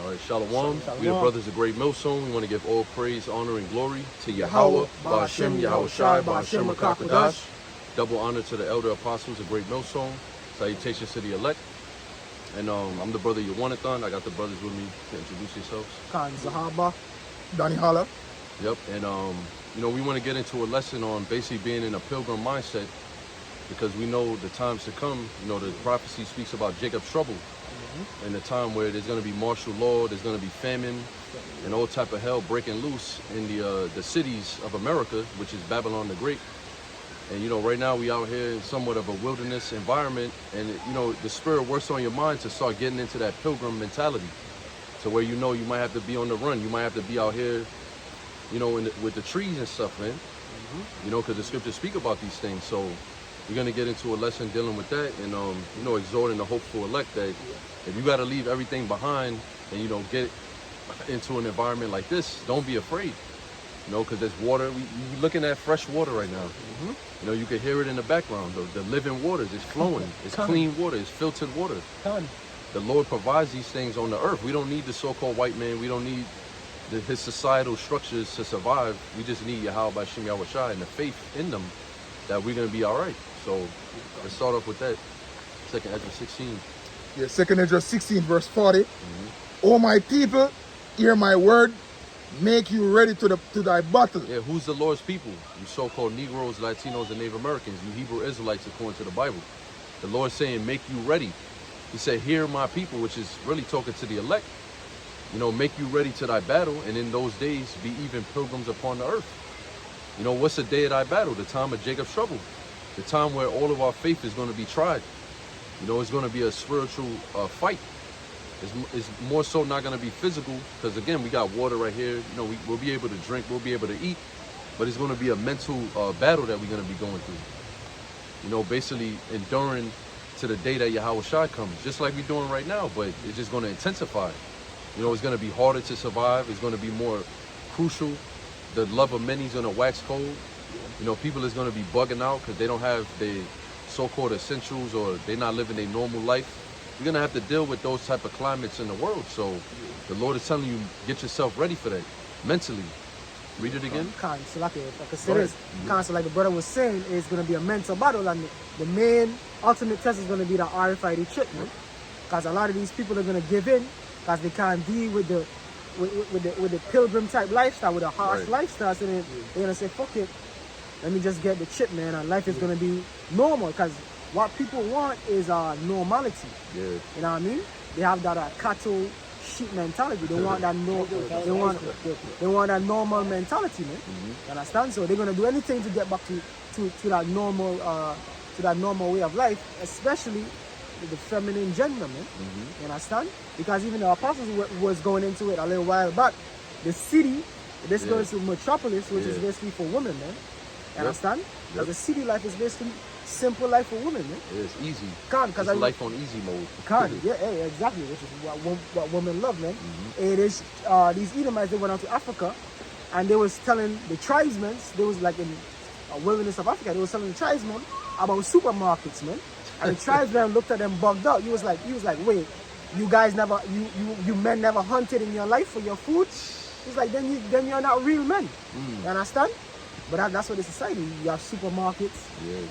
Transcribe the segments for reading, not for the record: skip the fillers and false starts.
All right, Shalom. Shalom. We the brothers of Great Millstone. We want to give all praise, honor, and glory to Yahweh, Ba'ashem, Yahweh Shai, Ba'ashem, Kaaterskills. Double honor to the elder apostles of Great Millstone. Salutations to the elect. And I'm the brother Yawanathan. I got the brothers with me to introduce yourselves. Khan Zahaba. Donnie Holler. Yep. And we want to get into a lesson on basically being in a pilgrim mindset, because we know the times to come. The prophecy speaks about Jacob's trouble. In a time where there's going to be martial law, there's going to be famine, and all type of hell breaking loose in the cities of America, which is Babylon the Great. And right now we out here in somewhat of a wilderness environment, and the spirit works on your mind to start getting into that pilgrim mentality, to where you might have to be on the run, you might have to be out here, with the trees and stuff, man. Because the scriptures speak about these things. So we're gonna get into a lesson dealing with that, and exhorting the hopeful elect that if you got to leave everything behind and get into an environment like this, don't be afraid. Because there's water. We're looking at fresh water right now. You can hear it in the background. The living waters is flowing. It's clean water. It's filtered water. The Lord provides these things on the earth. We don't need the so-called white man. We don't need his societal structures to survive. We just need Yahweh Ba'ashem Yahweh Shai and the faith in them that we're gonna be all right. So let's start off with that. 2nd Ezra 16. Yeah, 2nd Ezra 16 verse 40. O my people, hear my word, make you ready to thy battle. Yeah, who's the Lord's people? You so-called Negroes, Latinos, and Native Americans, you Hebrew Israelites according to the Bible. The Lord's saying, make you ready. He said, hear my people, which is really talking to the elect. Make you ready to thy battle, and in those days be even pilgrims upon the earth. What's the day of thy battle? The time of Jacob's trouble. The time where all of our faith is going to be tried. It's going to be a spiritual fight. It's more so not going to be physical, because again, we got water right here. We'll be able to drink, we'll be able to eat, but it's going to be a mental battle that we're going to be going through. Basically enduring to the day that Yahweh Shai comes, just like we're doing right now, but it's just going to intensify. It's going to be harder to survive. It's going to be more crucial. The love of many is going to wax cold. People is going to be bugging out because they don't have the so-called essentials, or they're not living a normal life. You're going to have to deal with those type of climates in the world. So the Lord is telling you, get yourself ready for that mentally. Read it again. So like the brother was saying, it's going to be a mental battle, and the main ultimate test is going to be the RFID chip, man. Because a lot of these people are going to give in because they can't deal with the pilgrim type lifestyle, with a harsh lifestyle. So they're going to say, fuck it, let me just get the chip, man, and life is going to be normal. Because what people want is normality. Yeah. You know what I mean? They have that cattle sheep mentality. They want that they want that normal mentality, man. You understand? So they're gonna do anything to get back to that normal way of life, especially the feminine gender, man. You understand? Because even the apostles was going into it a little while back. The city, this goes to metropolis, which is basically for women, man. You understand? Because the city life is basically simple life for women, man. Yeah, it's easy. Because life on easy mode. Exactly, which is what women love, man. It is these Edomites, they went out to Africa, and they was telling the tribesmen, they was like in a wilderness of Africa, they was telling the tribesmen about supermarkets, man. And the tribesmen looked at them bugged out. He was like, wait, you guys never, you men never hunted in your life for your food? He's like, then you're not real men. You understand? But that's what the society. You have supermarkets,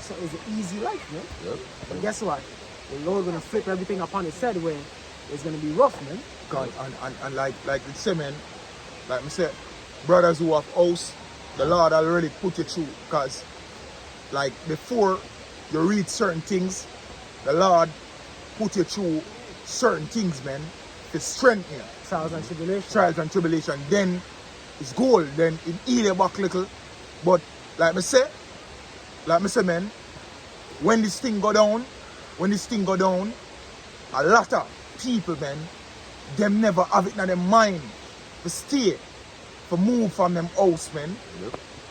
so it's an easy life, man. But guess what? The Lord gonna flip everything upon its head, where it's gonna be rough, man. God, and like you say, man, like I said, brothers who have house, the Lord already put you through. Because like before you read certain things, the Lord put you through certain things, man, to strengthen you. Trials and tribulation. Trials and tribulation. Then it's gold. Then it eat you back little. But like I say, man, when this thing go down, a lot of people, man, them never have it in their mind to stay, to move from them house, man.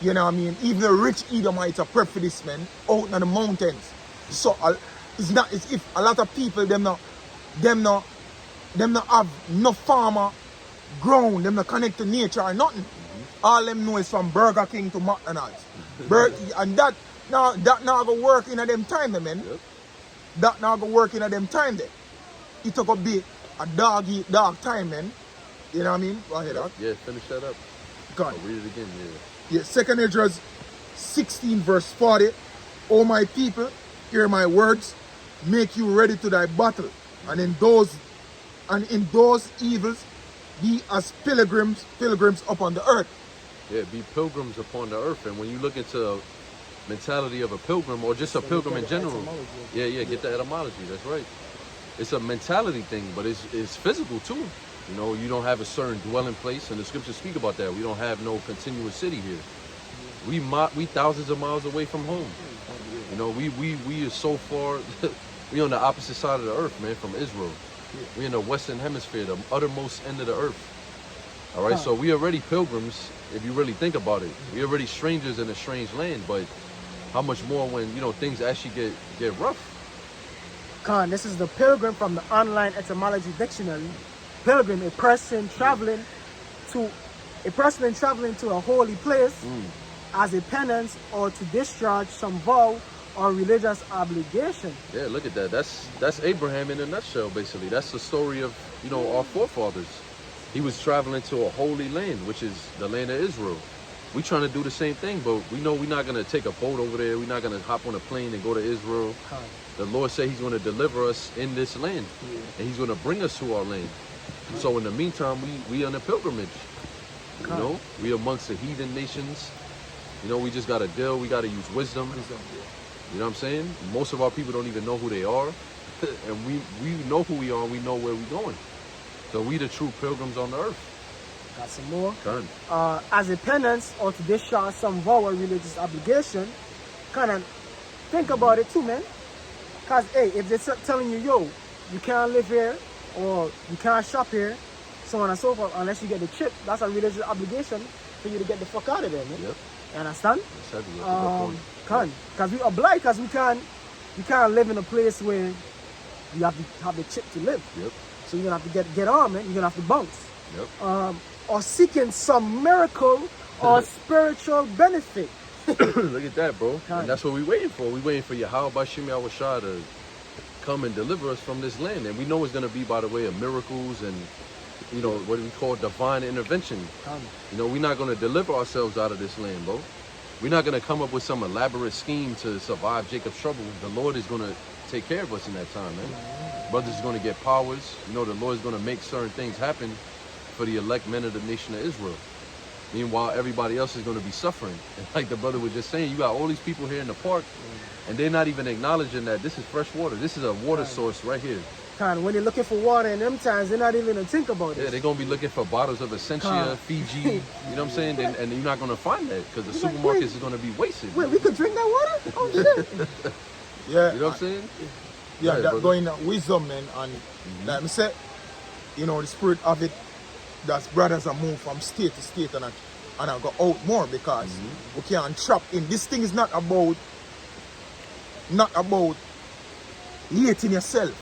You know what I mean? Even the rich Edomites are prep for this, man, out in the mountains. So it's if a lot of people them not have no farmer ground, them not connect to nature or nothing. All them know is from Burger King to McDonald's. And that now go work in a them time, man. That now go work in a them time there. It took a bit a dog eat dog time, man. You know what I mean? Go ahead, huh? Yeah, finish that up. Go on. I'll read it again, Yeah, 2nd Esdras 16 verse 40. O my people, hear my words, make you ready to thy battle, and in those evils be as pilgrims upon the earth. Yeah, be pilgrims upon the earth. And when you look into mentality of a pilgrim or just a pilgrim in general, get the etymology. That's right. It's a mentality thing, but it's physical too. You know, you don't have a certain dwelling place, and the scriptures speak about that. We don't have no continuous city here. We thousands of miles away from home. You know, we are so far. We on the opposite side of the earth, man, from Israel. We in the western hemisphere, the uttermost end of the earth. All right, so we already pilgrims. If you really think about it, we already strangers in a strange land. But how much more when things actually get rough? Khan, this is the pilgrim from the online etymology dictionary. Pilgrim, a person traveling to a holy place as a penance or to discharge some vow or religious obligation. Yeah, look at that. That's Abraham in a nutshell, basically. That's the story of our forefathers. He was traveling to a holy land, which is the land of Israel. We trying to do the same thing, but we know we're not gonna take a boat over there. We're not gonna hop on a plane and go to Israel. The Lord said He's gonna deliver us in this land, and He's gonna bring us to our land. So in the meantime, we on a pilgrimage. You know, we amongst the heathen nations. You know, we just gotta deal. We gotta use wisdom. You know what I'm saying? Most of our people don't even know who they are, and we know who we are. And we know where we're going. So we the true pilgrims on the earth. Got some more. Done. As a penance or to discharge some vow or religious obligation, kind of think about it too, man. Cause hey, if they're telling you, yo, you can't live here or you can't shop here, so on and so forth, unless you get the chip, that's a religious obligation for you to get the fuck out of there, man. Yep. You understand? Can't. Cause we obliged, cause we can't live in a place where you have to have the chip to live. Yep. So you're gonna have to get on, man. You're gonna have to bounce. Yep. Or seeking some miracle or spiritual benefit. Look at that, bro. And that's what we're waiting for. We're waiting for Yahweh Bashim Yahushua to come and deliver us from this land. And we know it's going to be by the way of miracles and, what we call divine intervention. We're not going to deliver ourselves out of this land, bro. We're not going to come up with some elaborate scheme to survive Jacob's trouble. The Lord is going to take care of us in that time, man. Brothers is going to get powers. The Lord is going to make certain things happen for the elect men of the nation of Israel. Meanwhile, everybody else is going to be suffering. And like the brother was just saying, you got all these people here in the park, and they're not even acknowledging that this is fresh water. This is a water source right here. When they're looking for water in them times, they're not even going to think about it. Yeah, they're going to be looking for bottles of Essentia, Fiji, you know what I'm saying? And you're not going to find that because the supermarkets is going to be wasted. Wait, we could drink that water? Oh, shit. Yeah. You know what I'm saying? Yeah, that going wisdom, man. And like I said, the spirit of it, that's brothers are moved from state to state and I go out more because we can't trap in. This thing is not about hating yourself.